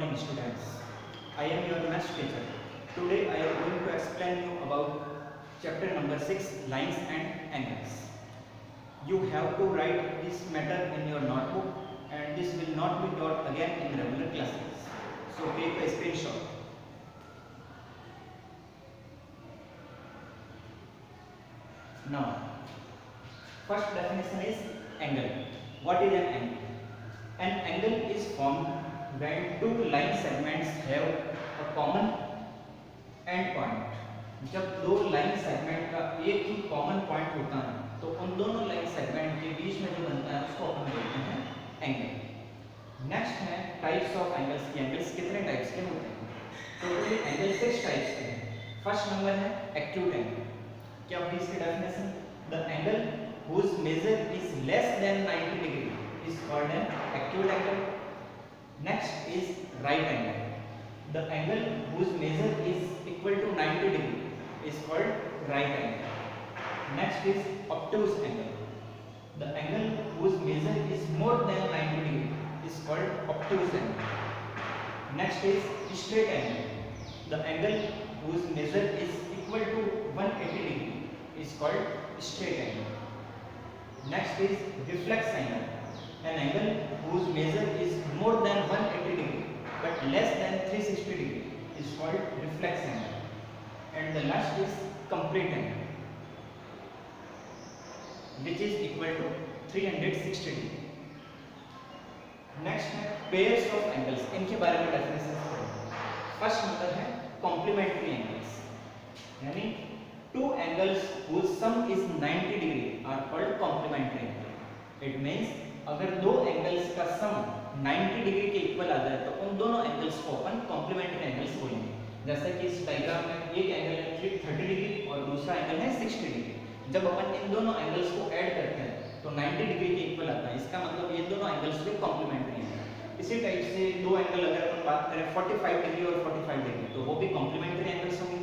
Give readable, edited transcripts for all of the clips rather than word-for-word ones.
morning students. I am your maths teacher. Today I am going to explain you about chapter number 6, lines and angles. You have to write this matter in your notebook and this will not be taught again in regular classes. So take a screenshot. Now, first definition is angle. What is an angle? An angle is formed when two line segments have a common end point. जब दो line segment का एक ही common point होता है तो उन दोनों line segment के बीच में जो बनता है उसको अपन बोलते हैं एंगल। नेक्स्ट है टाइप्स ऑफ एंगल्स की। एंगल्स कितने टाइप्स के होते हैं? टोटली एंगल 6 टाइप्स के हैं। फर्स्ट नंबर है एक्यूट एंगल। क्या होगी इसकी definition? The angle whose measure is less than 90 degree is called an acute angle. Next is right angle. The angle whose measure is equal to 90 degree is called right angle. Next is obtuse angle. The angle whose measure is more than 90 degree is called obtuse angle. Next is straight angle. The angle whose measure is equal to 180 degree is called straight angle. Next is reflex angle. An angle whose measure is more than 180 degree but less than 360 degree is called reflex angle. And the last is complete angle, which is equal to 360 degree. Next है pairs of angles. इनके बारे में definition पढ़ेंगे। First number है complementary angles, यानी two angles whose sum is 90 degree are called complementary angle. It means अगर दो angles का सम 90 डिग्री के इक्वल आ जाए तो उन दोनों एंगल्स को अपन कॉम्प्लीमेंट्री एंगल्स बोलेंगे। जैसे कि इस डायग्राम में एक एंगल है 30 डिग्री और दूसरा एंगल है 60 डिग्री। जब अपन इन दोनों एंगल्स को ऐड करते हैं तो 90 डिग्री के इक्वल आता है। इसका मतलब ये दोनों एंगल्स भी कॉम्प्लीमेंट्री हैं। इसी टाइप से दो एंगल अगर अपन बात करें 45 डिग्री और 45 डिग्री तो वो भी कॉम्प्लीमेंट्री एंगल्स होंगे।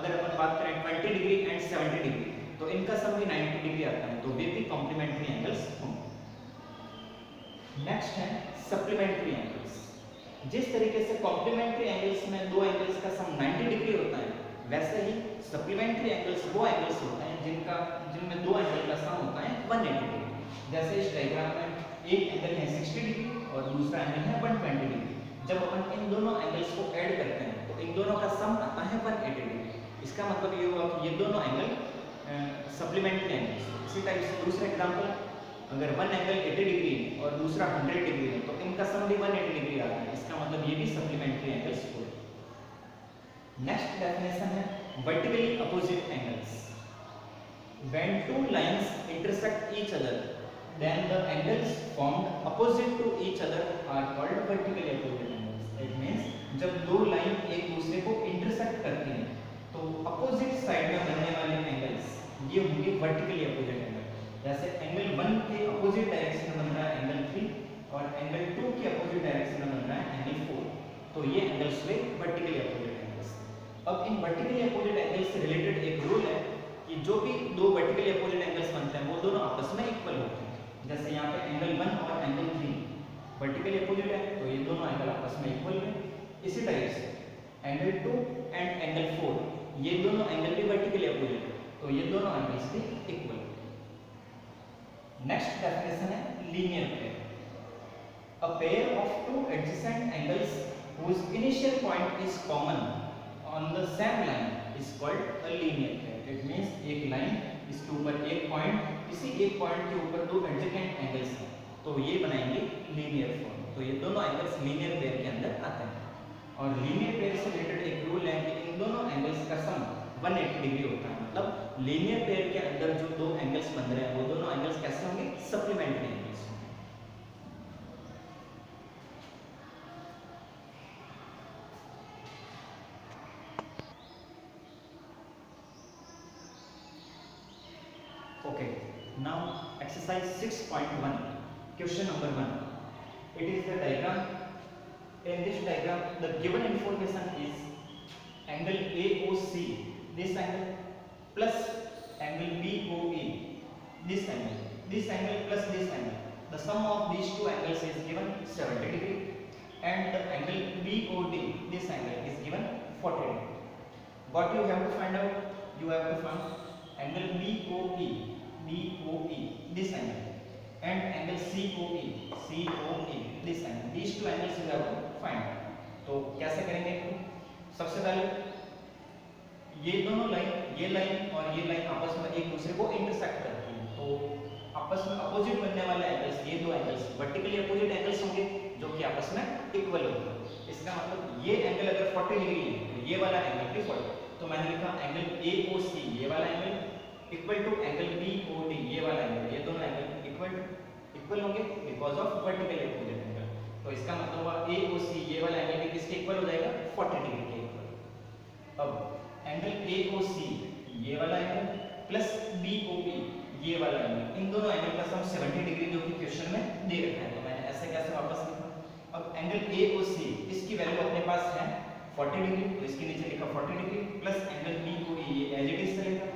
अगर अपन बात करें 20 डिग्री एंड 70 डिग्री तो इनका सम भी 90 डिग्री आता है, तो वे भी कॉम्प्लीमेंट्री एंगल्स होंगे। नेक्स्ट है सप्लीमेंट्री एंगल्स। जिस तरीके से कॉम्प्लीमेंट्री एंगल्स में दो एंगल्स का सम 90 डिग्री होता है, वैसे ही सप्लीमेंट्री एंगल्स वो एंगल्स होते हैं जिनमें दो एंगल का सम होता है 180 डिग्री। जैसे इस डायग्राम में एक एंगल है 60 डिग्री और दूसरा एंगल है 120 डिग्री। जब अपन इन दोनों एंगल्स को ऐड करते हैं तो इन दोनों का सम आता है 180 डिग्री। इसका मतलब ये हुआ कि ये दोनों एंगल सप्लीमेंट्री एंगल्स। इसी टाइप से दूसरा एग्जांपल, अगर वन एंगल 80 डिग्री और दूसरा 100 डिग्री है तो इनका सम भी 180 डिग्री आता है। इसका मतलब ये भी सप्लीमेंट्री एंगल्स होते। नेक्स्ट डेफिनेशन है vertically opposite angles. When two lines intersect each other then the angles formed opposite to each other are called vertically opposite angles. It means जब दो लाइन एक दूसरे को इंटरसेक्ट करती हैं तो अपोजिट साइड में बनने वाले एंगल्स ये होंगे वर्टिकली अपोजिट एंगल। जैसे एंगल 1 के अपोजिट डायरेक्शन में बन रहा है एंगल 3 और एंगल 2 के अपोजिट डायरेक्शन में बन रहा है एंगल 4, तो ये एंगल्स हुए वर्टिकली अपोजिट एंगल्स। अब इन वर्टिकली अपोजिट एंगल्स से रिलेटेड एक रूल है कि जो भी दो वर्टिकली अपोजिट एंगल्स बनते हैं वो दोनों आपस में इक्वल होते हैं। जैसे यहाँ पे एंगल 1 और एंगल 3 वर्टिकली अपोजिट है तो ये दोनों एंगल आपस में इक्वल है। इसी तरह से एंगल 2 एंड एंगल 4 ये दोनों एंगल भी वर्टिकली अपोजिट है, तो ये दोनों एंगल्स भी इक्वल है। नेक्स्ट डेफिनेशन है linear pair. A pair of two adjacent angles whose initial point is common on the same line is called a linear pair. It means एक line इसके ऊपर एक पॉइंट, इसी एक पॉइंट के ऊपर दो एडजेसेंट एंगल्स हैं तो ये बनाएंगे लीनियर फॉर्म। तो ये दोनों एंगल्स लीनियर पेयर के अंदर आते हैं। और लीनियर पेयर से रिलेटेड एक रूल है कि इन दोनों एंगल्स का सम 180 डिग्री होता है। मतलब लीनियर पेयर के अंदर जो दो एंगल्स बन रहे हैं वो दोनों एंगल्स कैसे होंगे? सप्लीमेंट्री एंगल्स होंगे। Okay, now exercise 6.1 question number 1। It is the diagram. In this diagram, the given information is angle AOC, this angle plus angle BOA, this angle plus this angle. The sum of these two angles is given 70 degree. and the angle BOD, this angle is given 40 degree. What you have to find out? You have to find angle BOE, this angle, and angle COE, this angle. These two angles you have to find. तो कैसे करेंगे? सबसे पहले ये दोनों line, ये line और ये लाइन आपस में एक दूसरे को इंटरसेक्ट करती है, तो आपस में अपोजिट बनने वाले एंगल्स, ये दो एंगल्स वर्टिकली अपोजिट एंगल्स होंगे जो कि आपस में इक्वल होंगे। इसका मतलब ये एंगल अगर 40 डिग्री है तो ये वाला एंगल भी 40, तो मैंने लिखा एंगल AOC, ये वाला angle equal to angle BOD, ये वाला एंगल, ये दोनों एंगल इक्वल होंगे because of vertical opposite angle. तो इसका मतलब हुआ AOC, ये वाला एंगल भी किसके इक्वल हो जाएगा? 40 डिग्री के इक्वल। अब एंगल AOC, ये वाला एंगल, प्लस BOE, ये वाला एंगल, इन दोनों एंगल का सम 70 डिग्री जो कि क्वेश्चन में दे रखा है, तो मैंने ऐसे कैसे वापस लिखा? अब एंगल AOC, इसकी वैल्यू अपने पास है 40 डिग्री, तो इसके नीचे लिखा 40 डिग्री, प्लस एंगल BOE, ये एज इट इज चलेगा,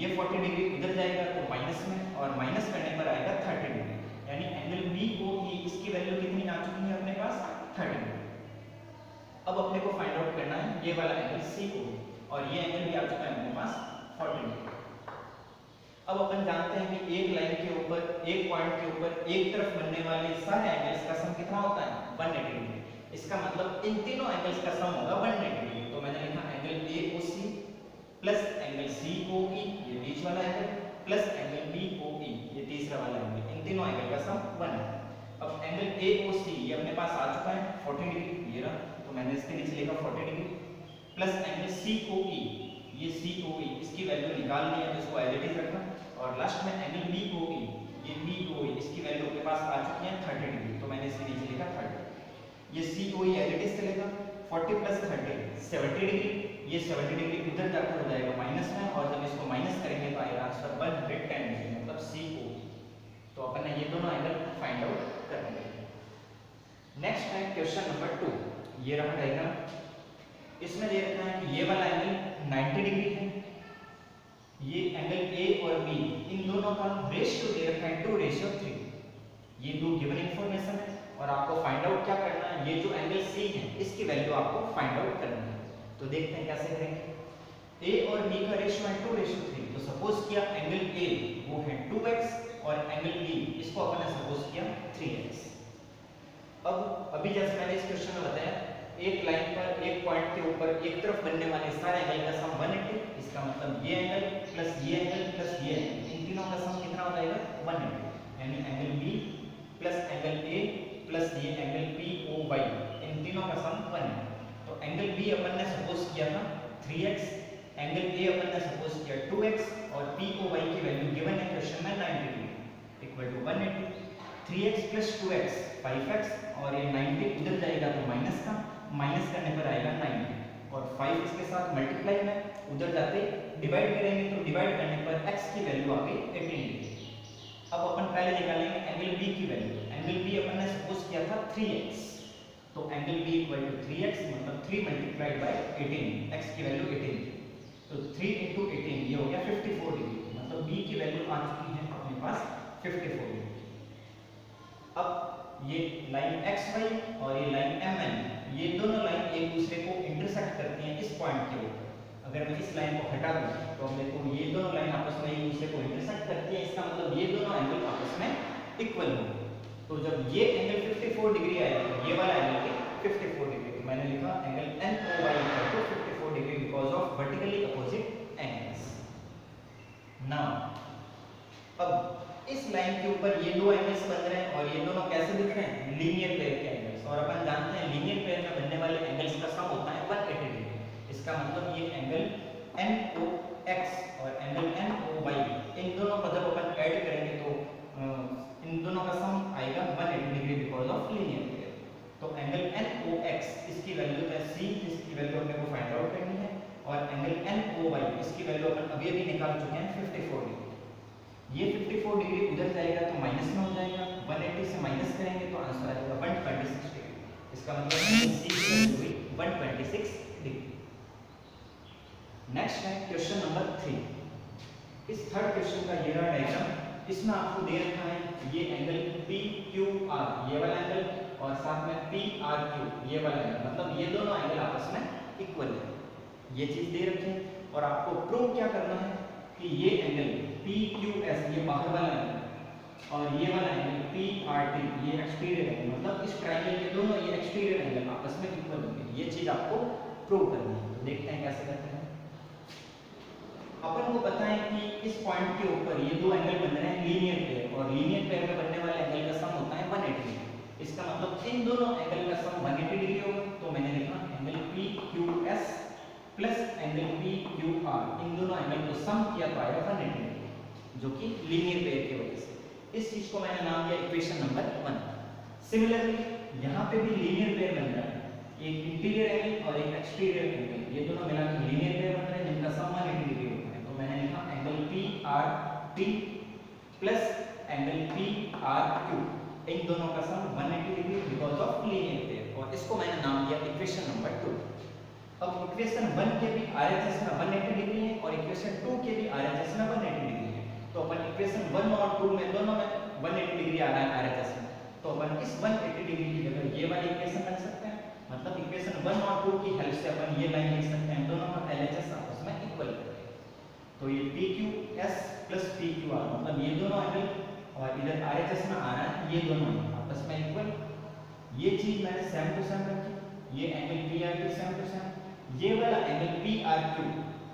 ये 40 डिग्री उधर जाएगा तो माइनस में, और माइनस करने पर आएगा 30 डिग्री, यानी एंगल BOE इसकी वैल्यू कितनी आ चुकी है अपने पास? 30 डिग्री। अब अपने को फाइंड आउट करना है ये वाला एंगल COE, और ये एंगल भी आ चुका है अपने पास 40 डिग्री। अब अपन जानते हैं कि एक लाइन के ऊपर, एक पॉइंट के ऊपर एक तरफ बनने वाले सारे एंगल्स का सम कितना होता है? 180 डिग्री। इसका मतलब इन तीनों एंगल्स का सम होगा 180 डिग्री। तो मैंने लिखा angle AOC plus angle COE, ये बीच वाला एंगल, प्लस एंगल BOE, ये तीसरा वाला एंगल, इन तीनों एंगल का सम 1 है। अब एंगल AOC ये अपने पास आ चुका है 40 डिग्री, ये रहा, तो मैंने इसके नीचे लिखा 40 डिग्री, प्लस एंगल COE, ये COE इसकी वैल्यू निकाल ली है तो इसको एज इट इज रखना, और लास्ट में एंगल BOE, ये BOE इसकी वैल्यू अपने पास आ चुकी है 30 डिग्री, तो मैंने इसके नीचे लिखा 30। ये COE एज इट इज चलेगा, 40 प्लस 30 70 डिग्री, ये 70 डिग्री उधर जाकर हो जाएगा माइनस में, और जब इसको माइनस करेंगे तो आएगा आंसर 110 डिग्री, मतलब COE। तो अपन ने ये दोनों एंगल फाइंड आउट कर लिए। नेक्स्ट है क्वेश्चन नंबर 2, ये रहा डायग्राम। इसमें दे रखा है कि ये वाला एंगल 90 डिग्री है, ये एंगल A और B इन दोनों का रेशियो दे रखा है 2:3। ये दो गिवन इंफॉर्मेशन है, और आपको फाइंड आउट क्या करना है? ये जो एंगल C है इसकी वैल्यू आपको फाइंड आउट करनी है। तो देखते हैं कैसे करेंगे। A और B का रेशियो है 2:3, तो सपोज किया एंगल A वो है 2x और एंगल B इसको अपन ने सपोज किया 3x। अब अभी जैसे मैंने इस क्वेश्चन में बताया, एक लाइन पर एक पॉइंट के ऊपर एक तरफ बनने वाले सारे एंगल का सम 180, इसका मतलब ये एंगल प्लस ये एंगल प्लस ये एंगल, इन तीनों का सम कितना हो जाएगा? 180, यानी angle B plus angle A plus ये एंगल POY, इन तीनों का सम 180। तो एंगल B अपन ने सपोज किया था 3x, एंगल A अपन ने सपोज किया 2x, और POY की वैल्यू गिवन है क्वेश्चन में 90 degree equal to 180। 3x plus 2x 5x, और ये 90 उधर जाएगा तो माइनस का, माइनस करने पर आएगा 90, और 5 इसके साथ मल्टीप्लाई में, उधर जाते डिवाइड करेंगे तो डिवाइड करने पर x की वैल्यू आ गई 18 डिग्री। अब अपन पहले निकालेंगे एंगल B की वैल्यू। एंगल B अपन ने सपोज किया था 3x, तो angle B equal to 3x, मतलब 3 मल्टीप्लाइड बाय 18, x की वैल्यू 18 थी, तो 3 × 18 ये हो गया 54 डिग्री, मतलब B की वैल्यू आ चुकी है अपने पास 54 डिग्री। अब ये लाइन XY और ये लाइन MN, ये दोनों लाइन एक दूसरे को इंटरसेक्ट करती हैं इस पॉइंट के ऊपर। अगर मैं इस लाइन को हटा दूं तो हम देखो ये दोनों लाइन आपस में एक दूसरे को इंटरसेक्ट करती हैं, इसका मतलब ये दोनों एंगल आपस में इक्वल होंगे। तो जब ये एंगल 54 डिग्री आएगा, ये वाला एंगल भी 54 डिग्री, तो मैंने लिखा angle NOY equal to 54 degree because of vertically opposite angles. Now अब इस लाइन के ऊपर ये दो एंगल्स बन रहे हैं, और ये दोनों कैसे दिख रहे हैं? लीनियर पेयर के एंगल्स, और अपन जानते हैं लीनियर पेयर में बनने वाले एंगल्स का सम होता है 180 डिग्री। इसका मतलब ये एंगल NOX और एंगल NOY, इन दोनों को जब अपन ऐड करेंगे तो इन दोनों का सम आएगा 180 degree because of linear pair. तो एंगल NOX इसकी वैल्यू है C, इसकी वैल्यू अपने को फाइंड आउट करनी है, और एंगल NOY इसकी वैल्यू अपन अभी निकाल चुके हैं 54 डिग्री। ये 54 डिग्री उधर जाएगा तो माइनस में हो जाएगा, 180 से माइनस करेंगे तो आंसर आएगा 126 डिग्री। इसका मतलब C की वैल्यू हुई 126 डिग्री। नेक्स्ट है क्वेश्चन नंबर 3। इस थर्ड क्वेश्चन का ये रहा डायग्राम। इसमें आपको दे रखा है ये एंगल PQR, ये वाला एंगल, और साथ में P पी आर क्यू, ये वाला एंगल, मतलब ये दोनों एंगल आपस में इक्वल है, ये चीज दे रखी है। और आपको प्रूव क्या करना है कि ये एंगल पी क्यू एस, ये बाहर वाला एंगल, और ये वाला एंगल पी आर टी, ये एक्सटीरियर एंगल, मतलब इस ट्रायंगल के दोनों ये एक्सटीरियर एंगल आपस में इक्वल होंगे, ये चीज आपको प्रूव करनी है। तो देखते हैं कैसे करते हैं। अपन को पता है कि इस पॉइंट के ऊपर ये दो एंगल बन रहे हैं लीनियर पेयर, और लीनियर पेयर में बनने वाले एंगल का सम होता है 180 डिग्री। इसका मतलब इन दोनों एंगल का सम 180 डिग्री होगा। तो मैंने लिखा angle P Q S plus angle P Q R, इन दोनों एंगल को सम किया तो आएगा 180 डिग्री, जो कि लीनियर पेयर की वजह से। इस चीज को मैंने नाम दिया इक्वेशन नंबर 1। सिमिलरली यहाँ पे भी लीनियर पेयर बन रहा है, एक इंटीरियर एंगल और एक एक्सटीरियर एंगल, ये दोनों मिलाकर लीनियर पेयर बन रहे हैं जिनका सम 180 डिग्री होता है। तो मैंने लिखा angle P R T plus angle P R Q, इन दोनों का sum 180 degree because of linear pair, और इसको मैंने नाम दिया इक्वेशन नंबर 2। अब इक्वेशन 1 के भी आरएचएस में 180 डिग्री है और इक्वेशन 2 के भी आरएचएस में 180 डिग्री है। तो अपन इक्वेशन 1 और 2 में दोनों में 180 डिग्री आ रहा है आरएचएस में, तो अपन इस 180 डिग्री की जगह ये वाली इक्वेशन रख सकते हैं। मतलब इक्वेशन 1 और 2 की हेल्प से अपन ये लाइन लिख सकते हैं, दोनों का एलएचएस आपस में इक्वल करके। तो ये PQS प्लस PQR, मतलब ये दोनों एंगल और इधर आरएचएस में आ रहा है, ये दोनों आपस में इक्वल। ये चीज मैंने सेम टू सेम रखी, ये angle PRQ same to same, ये वाला एंगल PRQ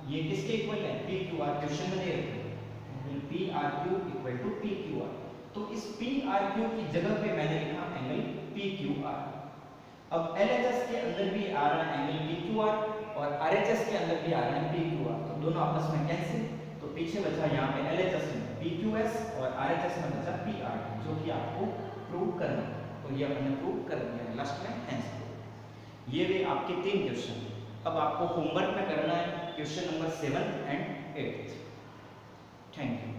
ये किसके इक्वल है, PQR, क्वेश्चन में दे रखे हैं angle PRQ equal to PQR। तो इस PRQ की जगह पे मैंने लिखा एंगल PQR। अब LHS के अंदर भी आ रहा है एंगल PQR और RHS के अंदर भी आ रहा है PQR, तो दोनों आपस में कैंसिल, तो पीछे बचा यहाँ पे LHS में PQS और RHS में बचा PRQ, जो कि आपको प्रूव करना है। तो ये अपने प्रूव कर दिया लास्ट में आंसर। ये वे आपके 3 क्वेश्चन। अब आपको होमवर्क में करना है question number 7 and 8। Thank you.